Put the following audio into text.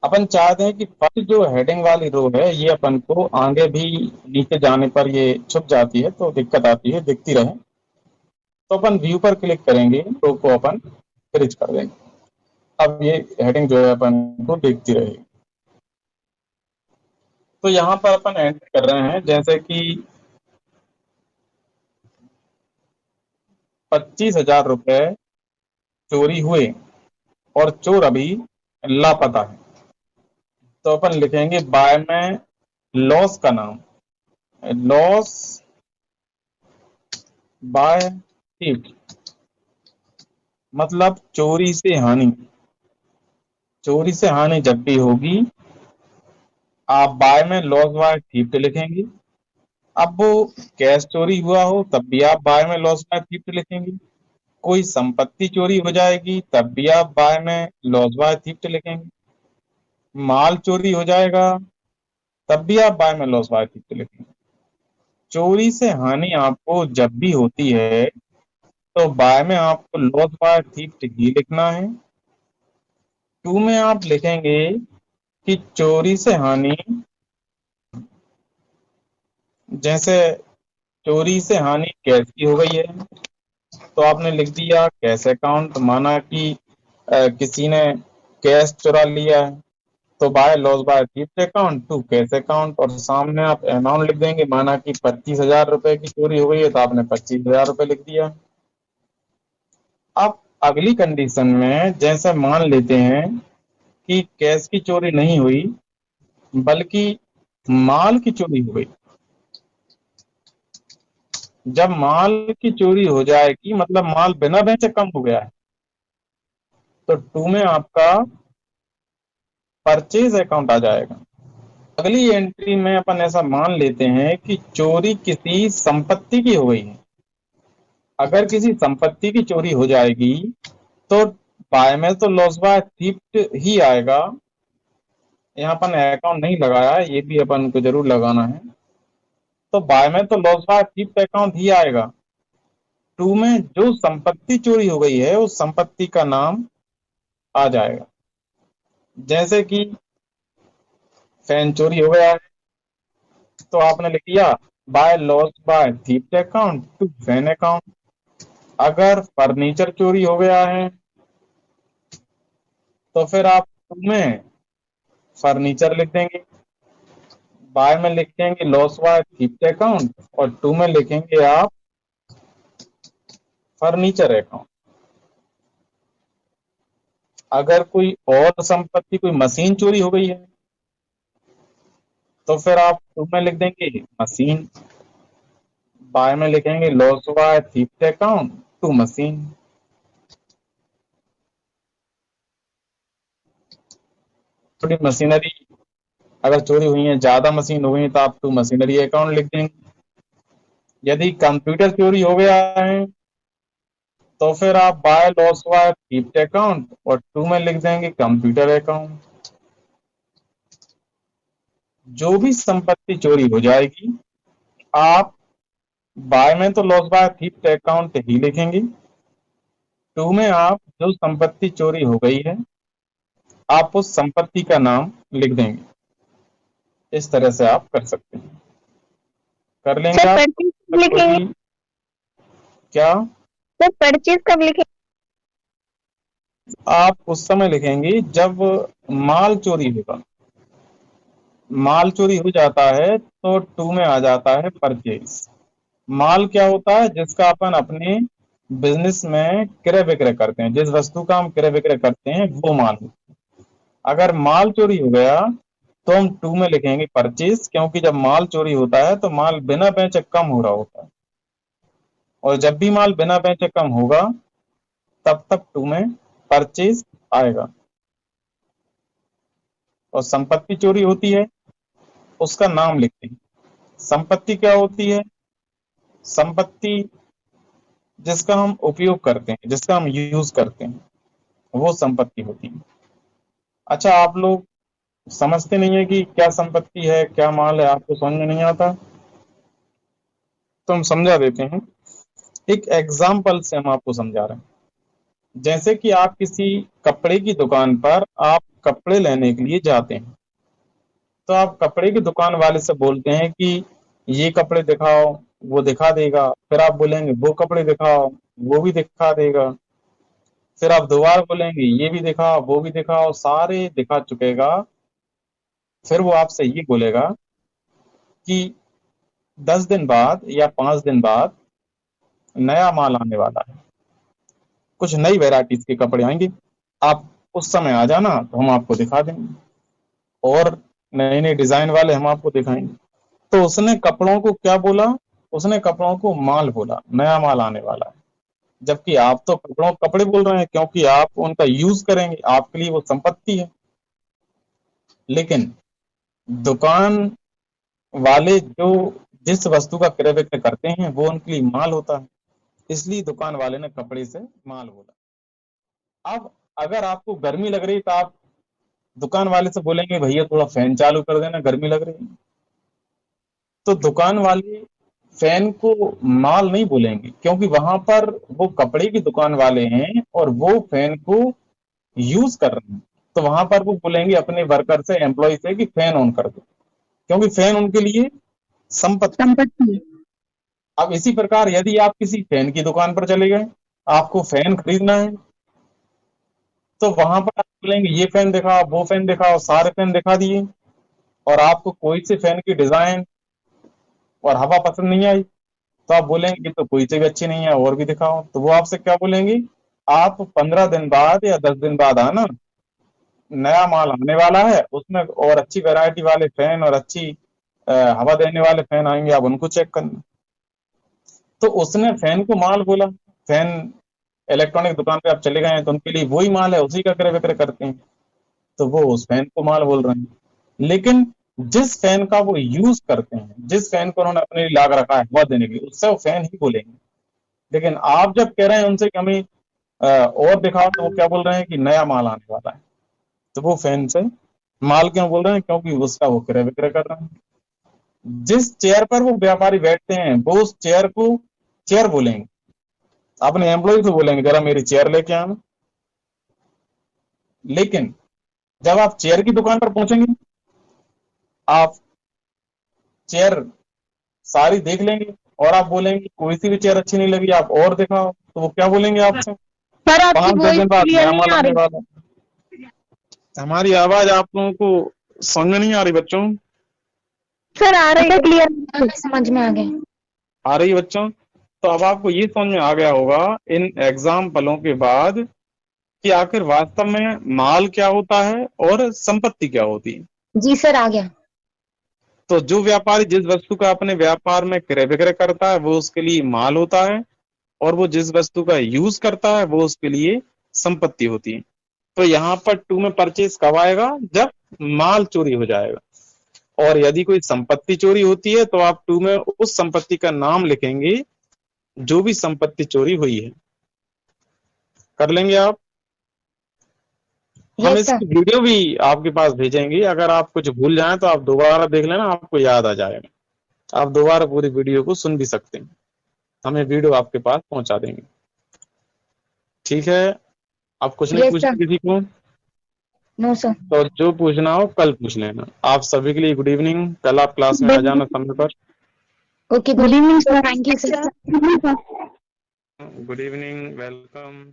अपन चाहते हैं कि फर्स्ट जो हेडिंग वाली रो है ये अपन को आगे भी नीचे जाने पर ये छुप जाती है तो दिक्कत आती है, दिखती रहे। तो अपन व्यू पर क्लिक करेंगे, रो को अपन फ्रीज कर देंगे। अब ये हेडिंग जो है अपन को दिखती रहेगी। तो यहाँ पर अपन एंटर कर रहे हैं जैसे कि 25,000 रुपए चोरी हुए और चोर अभी लापता है। तो अपन लिखेंगे बाय में लॉस का नाम, लॉस बाय थीफ, मतलब चोरी से हानि। चोरी से हानि जब भी होगी आप बाय में लॉस बाय थीफ्ट लिखेंगे। अब वो कैश चोरी हुआ हो तब भी आप बाय में लॉस बाय थीफ्ट लिखेंगे। कोई संपत्ति चोरी हो जाएगी तब भी आप बाय में लॉस बाय थीफ्ट लिखेंगे। माल चोरी हो जाएगा तब भी आप बाय में लॉस बाय थीफ्ट लिखेंगे। चोरी से हानि आपको जब भी होती है तो बाय में आपको लॉस बाय थीफ्ट ही लिखना है। टू में आप लिखेंगे कि चोरी से हानि, जैसे चोरी से हानि कैश की हो गई है तो आपने लिख दिया कैश अकाउंट, माना कि किसी ने कैश चुरा लिया है तो by loss by theft account to cash account, और सामने आप अमाउंट लिख देंगे, माना कि 25,000 रुपए की चोरी हो गई है तो आपने 25,000 रुपए लिख दिया। अब अगली कंडीशन में जैसे मान लेते हैं कि कैश की चोरी नहीं हुई बल्कि माल की चोरी हो गई। जब माल की चोरी हो जाएगी मतलब माल बिना बेचे कम हो गया है, तो टू में आपका परचेज अकाउंट आ जाएगा। अगली एंट्री में अपन ऐसा मान लेते हैं कि चोरी किसी संपत्ति की हो गई है। अगर किसी संपत्ति की चोरी हो जाएगी तो बाय में तो लॉस बाय थीफ्ट ही आएगा। यहाँ अपन अकाउंट नहीं लगाया है, ये भी अपन को जरूर लगाना है। तो बाय में तो लॉस बाय थीफ्ट अकाउंट ही आएगा। टू में जो संपत्ति चोरी हो गई है उस संपत्ति का नाम आ जाएगा। जैसे कि फैन चोरी हो गया है तो आपने लिख दिया by loss by theft account to fan account. अगर फर्नीचर चोरी हो गया है तो फिर आप टू में फर्नीचर लिख देंगे, बाय में लिखेंगे लॉस बाय थीफ्ट अकाउंट और टू में लिखेंगे आप फर्नीचर अकाउंट। अगर कोई और संपत्ति, कोई मशीन चोरी हो गई है तो फिर आप टू में लिख देंगे मशीन, बाय में लिखेंगे loss by theft account to machine. थोड़ी मशीनरी अगर चोरी हुई है, ज्यादा मशीन हो गई तो आप टू मशीनरी अकाउंट लिख देंगे। यदि कंप्यूटर चोरी हो गया है तो फिर आप bye loss by theft account और टू में लिख देंगे कंप्यूटर अकाउंट। जो भी संपत्ति चोरी हो जाएगी आप बाय में तो लॉस बाय थीफ्ट अकाउंट ही लिखेंगे, टू में आप जो संपत्ति चोरी हो गई है आप उस संपत्ति का नाम लिख देंगे। इस तरह से आप कर सकते हैं। कर लेंगे सर आप। परचेज कब कोई लिखेंगे? भी क्या, सर परचेज कब लिखेंगे? आप उस समय लिखेंगे जब माल चोरी होगा। माल चोरी हो जाता है तो टू में आ जाता है परचेज। माल क्या होता है? जिसका अपन अपने बिजनेस में क्रय विक्रय करते हैं, जिस वस्तु का हम क्रय विक्रय करते हैं वो माल। अगर माल चोरी हो गया तो हम टू में लिखेंगे परचेज, क्योंकि जब माल चोरी होता है तो माल बिना बेचे कम हो रहा होता है, और जब भी माल बिना बेचे कम होगा तब तक टू में परचेज आएगा। और संपत्ति चोरी होती है उसका नाम लिखते हैं। संपत्ति क्या होती है? संपत्ति जिसका हम उपयोग करते हैं, जिसका हम यूज करते हैं, वो संपत्ति होती है। अच्छा, आप लोग समझते नहीं है कि क्या संपत्ति है क्या माल है, आपको समझ में नहीं आता तो हम समझा देते हैं। एक एग्जाम्पल से हम आपको समझा रहे हैं। जैसे कि आप किसी कपड़े की दुकान पर आप कपड़े लेने के लिए जाते हैं, तो आप कपड़े की दुकान वाले से बोलते हैं कि ये कपड़े दिखाओ, वो दिखा देगा। फिर आप बोलेंगे वो कपड़े दिखाओ, वो भी दिखा देगा। फिर आप दोबारा बोलेंगे ये भी दिखाओ, वो भी दिखाओ, सारे दिखा चुकेगा। फिर वो आपसे ये बोलेगा कि 10 दिन बाद या 5 दिन बाद नया माल आने वाला है, कुछ नई वैरायटीज के कपड़े आएंगे, आप उस समय आ जाना तो हम आपको दिखा देंगे, और नए नए डिजाइन वाले हम आपको दिखाएंगे। तो उसने कपड़ों को क्या बोला? उसने कपड़ों को माल बोला, नया माल आने वाला है। जबकि आप तो कपड़ों कपड़े बोल रहे हैं, क्योंकि आप उनका यूज करेंगे, आपके लिए वो संपत्ति है। लेकिन दुकान वाले जो जिस वस्तु का क्रय विक्रय करते हैं वो उनके लिए माल होता है, इसलिए दुकान वाले ने कपड़े से माल बोला। अब अगर आपको गर्मी लग रही तो आप दुकान वाले से बोलेंगे भैया थोड़ा फैन चालू कर देना, गर्मी लग रही है। तो दुकान वाले फैन को माल नहीं बोलेंगे, क्योंकि वहां पर वो कपड़े की दुकान वाले हैं और वो फैन को यूज कर रहे हैं। तो वहां पर वो बोलेंगे अपने वर्कर से, एम्प्लॉय से, कि फैन ऑन कर दो, क्योंकि फैन उनके लिए संपत्ति। संपत्ति। अब इसी प्रकार यदि आप किसी फैन की दुकान पर चले गए, आपको फैन खरीदना है, तो वहां पर आप बोलेंगे ये फैन दिखाओ, वो फैन दिखाओ, सारे फैन दिखा दिए, और आपको कोई से फैन की डिजाइन और हवा पसंद नहीं आई, तो आप बोलेंगे तो कोई से भी अच्छी नहीं है, और भी दिखाओ। तो वो आपसे क्या बोलेंगे? आप 15 दिन बाद या 10 दिन बाद आना, नया माल आने वाला है, उसमें और अच्छी वैरायटी वाले फैन और अच्छी हवा देने वाले फैन आएंगे, आप उनको चेक करना। तो उसने फैन को माल बोला। फैन इलेक्ट्रॉनिक दुकान पे आप चले गए हैं तो उनके लिए वही माल है, उसी का क्रय विक्रय करते हैं, तो वो उस फैन को माल बोल रहे हैं। लेकिन जिस फैन का वो यूज करते हैं, जिस फैन को उन्होंने अपने लिए लाग रखा है हवा देने के लिए, उससे वो फैन ही बोलेंगे। लेकिन आप जब कह रहे हैं उनसे कि हमें और दिखाओ, तो वो क्या बोल रहे हैं कि नया माल आने वाला है। तो वो फैन से माल क्यों बोल रहे हैं? क्योंकि उसका वो क्रय विक्रय कर रहे हैं। जिस चेयर पर वो व्यापारी बैठते हैं वो उस चेयर को चेयर बोलेंगे, अपने एम्प्लॉय से बोलेंगे जरा मेरी चेयर लेके आना। लेकिन जब आप चेयर की दुकान पर पहुंचेंगे, आप चेयर सारी देख लेंगे और आप बोलेंगे कोई सी भी चेयर अच्छी नहीं लगी, आप और दिखाओ, तो वो क्या बोलेंगे आपसे? सर आपकी 5-10 वॉइस दिन बाद क्लियर नया नहीं माल आ आने रही। वाला है। हमारी आवाज आप लोगों को समझ में नहीं आ रही बच्चों? सर आ रही है क्लियर, समझ में आ गया। आ रही है बच्चों? तो अब आपको ये समझ में आ गया होगा इन एग्जाम्पलों के बाद कि आखिर वास्तव में माल क्या होता है और संपत्ति क्या होती है। जी सर आ गया। तो जो व्यापारी जिस वस्तु का अपने व्यापार में क्रय विक्रय करता है वो उसके लिए माल होता है, और वो जिस वस्तु का यूज करता है वो उसके लिए संपत्ति होती है। तो यहाँ पर टू में परचेज कब आएगा? जब माल चोरी हो जाएगा। और यदि कोई संपत्ति चोरी होती है तो आप टू में उस संपत्ति का नाम लिखेंगे जो भी संपत्ति चोरी हुई है। कर लेंगे आप? हम यस सर। इसकी वीडियो भी आपके पास भेजेंगे, अगर आप कुछ भूल जाएं तो आप दोबारा देख लेना, आपको याद आ जाएगा। आप दोबारा पूरी वीडियो को सुन भी सकते हैं, हमें वीडियो आपके पास पहुंचा देंगे। ठीक है? आप कुछ नहीं यस पूछना सर। किसी को? No sir. तो जो पूछना हो कल पूछ लेना। आप सभी के लिए गुड इवनिंग। कल आप क्लास में आ जाना समय पर। Okay good evening sir, thank you sir. Good evening, welcome.